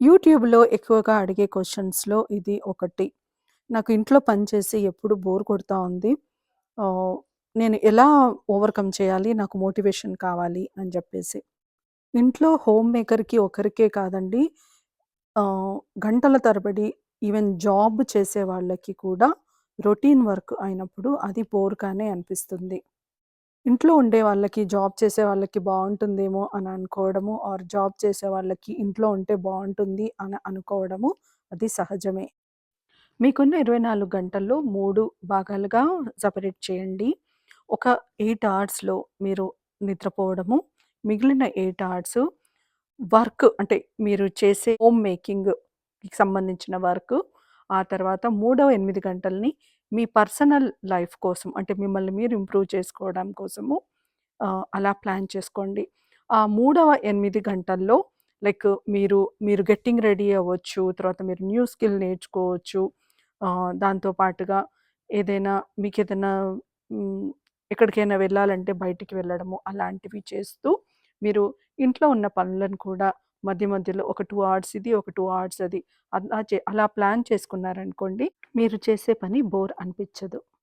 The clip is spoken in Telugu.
యూట్యూబ్‌లో ఎక్కువగా అడిగే క్వెషన్స్‌లో ఇది ఒకటి. నాకు ఇంట్లో పని చేసి ఎప్పుడు బోర్ కొడతా ఉంది. ఆహ్, నేను ఎలా ఓవర్‌కమ్ చేయాలి? నాకు మోటివేషన్ కావాలి అని జెప్పేసి. ఇంట్లో హోమ్ మేకర్‌కి ఒకరికే కాదండి. ఆహ్, గంటల తరబడి ఈవెన్ జాబ్ చేసే వాళ్ళకి కూడా రొటీన్ వర్క్ అయినప్పుడు అది బోర్‌గానే అనిపిస్తుంది. ఇంట్లో ఉండే వాళ్ళకి, జాబ్ చేసే వాళ్ళకి బావుంటుందేమో అని అనుకోవడము, ఆర్ జాబ్ చేసే వాళ్ళకి ఇంట్లో ఉంటే బావుంటుంది అని అనుకోవడము అది సహజమే. మీకున్న 24 గంటల్లో 3 భాగాలుగా సెపరేట్ చేయండి. ఒక 8 అవర్స్‌లో మీరు నిద్రపోవడము, మిగిలిన 8 అవర్స్ వర్క్ అంటే మీరు చేసే హోమ్ మేకింగ్‌కి సంబంధించిన వర్క్. ఆ తర్వాత మూడవ 8 గంటల్ని మీ పర్సనల్ లైఫ్ కోసం అంటే మిమ్మల్ని మీరు ఇంప్రూవ్ చేసుకోవడం కోసము అలా ప్లాన్ చేసుకోండి. ఆ మూడవ 8 గంటల్లో లైక్ మీరు గెట్టింగ్ రెడీ అవ్వచ్చు. తర్వాత మీరు న్యూ స్కిల్ నేర్చుకోవచ్చు. దాంతో పాటుగా ఏదైనా మీకేదైనా హ్మ్, ఎక్కడికైనా వెళ్ళాలంటే బయటికి వెళ్ళడము అలాంటివి చేస్తూ మీరు ఇంట్లో ఉన్న పనులను కూడా మధ్య మధ్యలో ఒక 2 అవర్స్ ఇది, ఒక 2 అవర్స్ అది అలా ప్లాన్ చేసుకున్నారనుకోండి, మీరు చేసే పని బోర్ అనిపిచ్చదు.